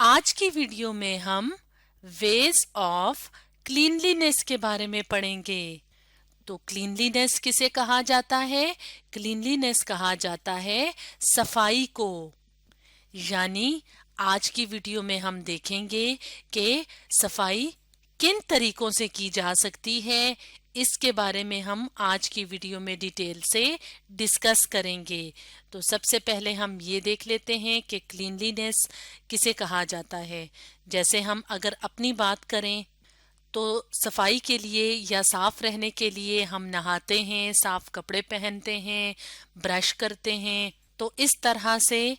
आज की वीडियो में हम वेज ऑफ क्लीनलीनेस के बारे में पढ़ेंगे। तो क्लीनलीनेस किसे कहा जाता है? क्लीनलीनेस कहा जाता है सफाई को। यानी आज की वीडियो में हम देखेंगे कि सफाई किन तरीकों से की जा सकती है। इसके बारे में हम आज की वीडियो में डिटेल से डिस्कस करेंगे। तो सबसे पहले हम ये देख लेते हैं कि क्लीनलीनेस किसे कहा जाता है। जैसे हम अगर अपनी बात करें तो सफाई के लिए या साफ रहने के लिए हम नहाते हैं, साफ कपड़े पहनते हैं, ब्रश करते हैं। तो इस तरह से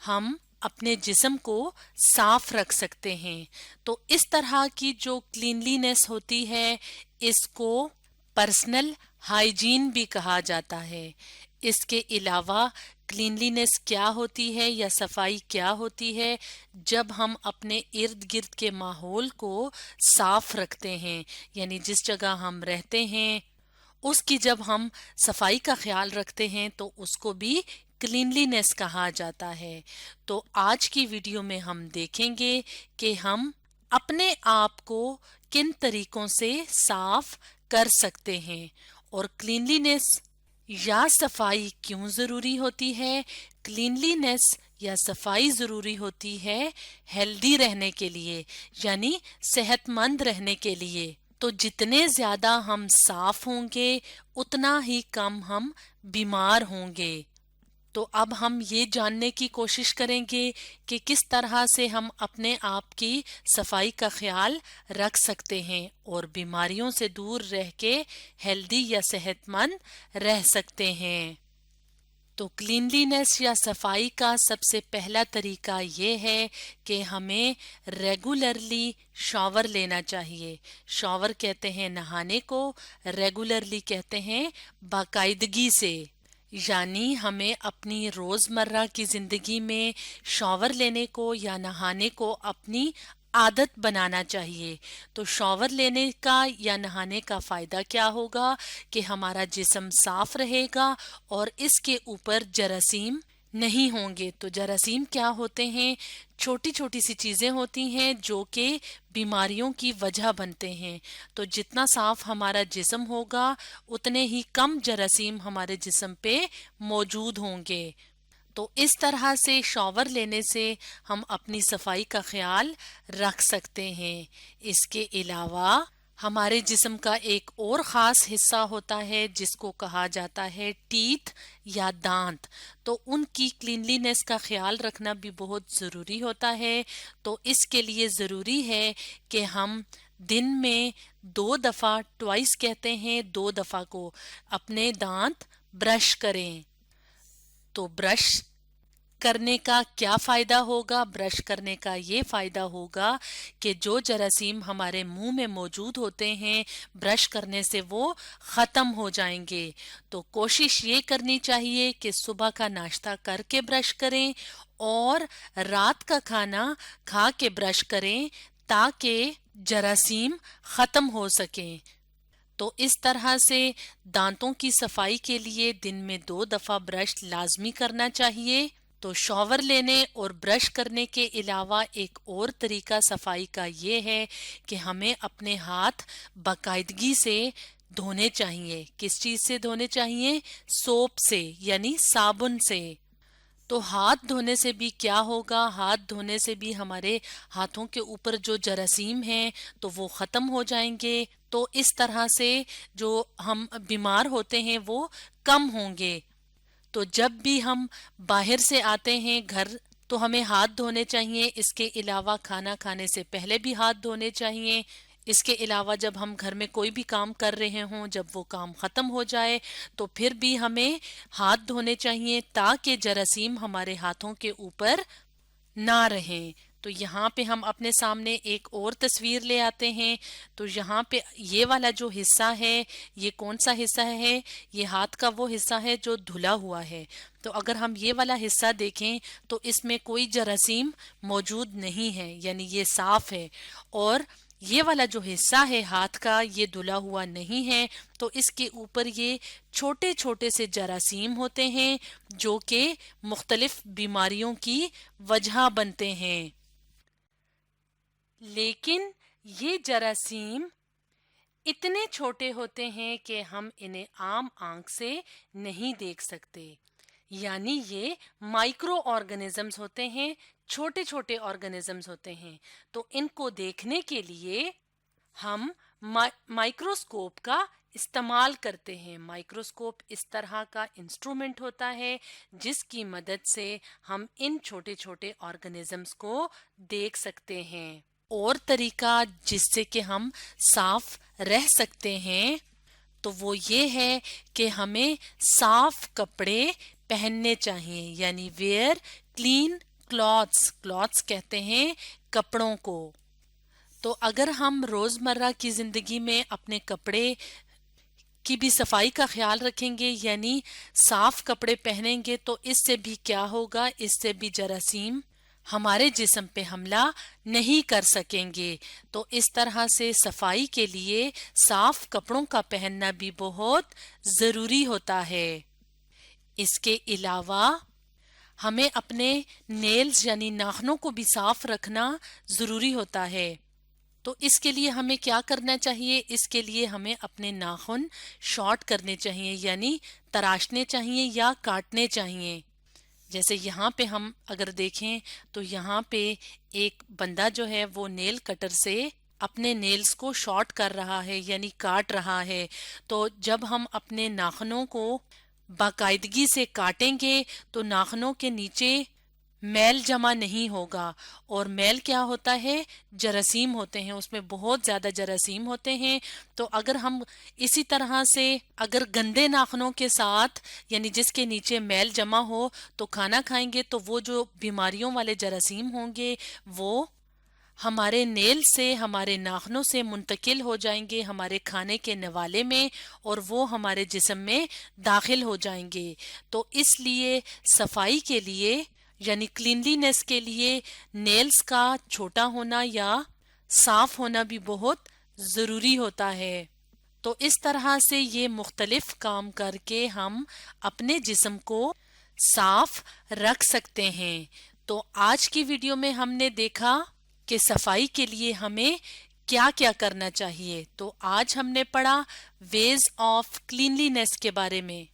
हम अपने जिस्म को साफ रख सकते हैं। तो इस तरह की जो क्लीनलीनेस होती है इसको पर्सनल हाइजीन भी कहा जाता है। इसके अलावा क्लीनलीनेस क्या होती है या सफाई क्या होती है? जब हम अपने इर्द गिर्द के माहौल को साफ रखते हैं, यानी जिस जगह हम रहते हैं उसकी जब हम सफाई का ख्याल रखते हैं तो उसको भी क्लीनलीनेस कहा जाता है। तो आज की वीडियो में हम देखेंगे कि हम अपने आप को किन तरीकों से साफ कर सकते हैं और क्लीनलीनेस या सफाई क्यों जरूरी होती है। क्लीनलीनेस या सफाई जरूरी होती है हेल्दी रहने के लिए, यानी सेहतमंद रहने के लिए। तो जितने ज्यादा हम साफ होंगे उतना ही कम हम बीमार होंगे। तो अब हम ये जानने की कोशिश करेंगे कि किस तरह से हम अपने आप की सफाई का ख्याल रख सकते हैं और बीमारियों से दूर रह के हेल्दी या सेहतमंद रह सकते हैं। तो क्लीनलीनेस या सफाई का सबसे पहला तरीका ये है कि हमें रेगुलरली शॉवर लेना चाहिए। शॉवर कहते हैं नहाने को, रेगुलरली कहते हैं बाकायदगी से। यानी हमें अपनी रोजमर्रा की जिंदगी में शॉवर लेने को या नहाने को अपनी आदत बनाना चाहिए। तो शॉवर लेने का या नहाने का फायदा क्या होगा कि हमारा जिस्म साफ रहेगा और इसके ऊपर जरासीम नहीं होंगे। तो जरासीम क्या होते हैं? छोटी छोटी सी चीजें होती हैं जो कि बीमारियों की वजह बनते हैं। तो जितना साफ हमारा जिस्म होगा उतने ही कम जरासीम हमारे जिस्म पे मौजूद होंगे। तो इस तरह से शॉवर लेने से हम अपनी सफाई का ख्याल रख सकते हैं। इसके अलावा हमारे जिस्म का एक और ख़ास हिस्सा होता है जिसको कहा जाता है टीथ या दांत। तो उनकी क्लीनलीनेस का ख्याल रखना भी बहुत ज़रूरी होता है। तो इसके लिए ज़रूरी है कि हम दिन में 2 दफ़ा, ट्वाइस कहते हैं, 2 दफ़ा को अपने दांत ब्रश करें। तो ब्रश करने का क्या फायदा होगा? ब्रश करने का ये फायदा होगा कि जो जरासीम हमारे मुंह में मौजूद होते हैं ब्रश करने से वो खत्म हो जाएंगे। तो कोशिश ये करनी चाहिए कि सुबह का नाश्ता करके ब्रश करें और रात का खाना खा के ब्रश करें ताकि जरासीम खत्म हो सकें। तो इस तरह से दांतों की सफाई के लिए दिन में 2 दफा ब्रश लाजमी करना चाहिए। तो शॉवर लेने और ब्रश करने के अलावा एक और तरीका सफाई का ये है कि हमें अपने हाथ बाकायदगी से धोने चाहिए। किस चीज से धोने चाहिए? सोप से, यानी साबुन से। तो हाथ धोने से भी क्या होगा? हाथ धोने से भी हमारे हाथों के ऊपर जो जरासीम हैं तो वो खत्म हो जाएंगे। तो इस तरह से जो हम बीमार होते हैं वो कम होंगे। तो जब भी हम बाहर से आते हैं घर तो हमें हाथ धोने चाहिए। इसके अलावा खाना खाने से पहले भी हाथ धोने चाहिए। इसके अलावा जब हम घर में कोई भी काम कर रहे हों, जब वो काम खत्म हो जाए तो फिर भी हमें हाथ धोने चाहिए ताकि जरासीम हमारे हाथों के ऊपर ना रहें। तो यहाँ पे हम अपने सामने एक और तस्वीर ले आते हैं। तो यहाँ पे ये वाला जो हिस्सा है ये कौन सा हिस्सा है? ये हाथ का वो हिस्सा है जो धुला हुआ है। तो अगर हम ये वाला हिस्सा देखें तो इसमें कोई जरासीम मौजूद नहीं है, यानी ये साफ है। और ये वाला जो हिस्सा है हाथ का ये धुला हुआ नहीं है। तो इसके ऊपर ये छोटे छोटे से जरासीम होते हैं जो कि मुख्तलिफ बीमारियों की वजह बनते हैं। लेकिन ये जरासीम इतने छोटे होते हैं कि हम इन्हें आम आंख से नहीं देख सकते। यानी ये माइक्रो ऑर्गेनिजम्स होते हैं, छोटे छोटे ऑर्गेनिजम्स होते हैं। तो इनको देखने के लिए हम माइक्रोस्कोप का इस्तेमाल करते हैं। माइक्रोस्कोप इस तरह का इंस्ट्रूमेंट होता है जिसकी मदद से हम इन छोटे छोटे ऑर्गेनिजम्स को देख सकते हैं। और तरीका जिससे कि हम साफ रह सकते हैं तो वो ये है कि हमें साफ कपड़े पहनने चाहिए, यानी वेयर क्लीन क्लॉथ्स। क्लॉथ्स कहते हैं कपड़ों को। तो अगर हम रोजमर्रा की जिंदगी में अपने कपड़े की भी सफाई का ख्याल रखेंगे, यानी साफ कपड़े पहनेंगे, तो इससे भी क्या होगा, इससे भी जरासीम हमारे जिस्म पे हमला नहीं कर सकेंगे। तो इस तरह से सफाई के लिए साफ कपड़ों का पहनना भी बहुत जरूरी होता है। इसके अलावा हमें अपने नेल्स यानी नाखूनों को भी साफ रखना जरूरी होता है। तो इसके लिए हमें क्या करना चाहिए, इसके लिए हमें अपने नाखून शॉर्ट करने चाहिए, यानी तराशने चाहिए या काटने चाहिए। जैसे यहाँ पे हम अगर देखें तो यहाँ पे एक बंदा जो है वो नेल कटर से अपने नेल्स को शॉर्ट कर रहा है, यानी काट रहा है। तो जब हम अपने नाखूनों को बाकायदगी से काटेंगे तो नाखूनों के नीचे मैल जमा नहीं होगा। और मैल क्या होता है, जरासीम होते हैं, उसमें बहुत ज्यादा जरासीम होते हैं। तो अगर हम इसी तरह से अगर गंदे नाखूनों के साथ यानी जिसके नीचे मैल जमा हो तो खाना खाएंगे तो वो जो बीमारियों वाले जरासीम होंगे वो हमारे नेल से, हमारे नाखूनों से मुंतकिल हो जाएंगे हमारे खाने के नवाले में, और वो हमारे जिस्म में दाखिल हो जाएंगे। तो इसलिए सफाई के लिए यानी क्लीनलीनेस के लिए नेल्स का छोटा होना या साफ होना भी बहुत जरूरी होता है। तो इस तरह से ये मुख्तलिफ काम करके हम अपने जिस्म को साफ रख सकते हैं। तो आज की वीडियो में हमने देखा कि सफाई के लिए हमें क्या क्या करना चाहिए। तो आज हमने पढ़ा वेज ऑफ क्लीनलीनेस के बारे में।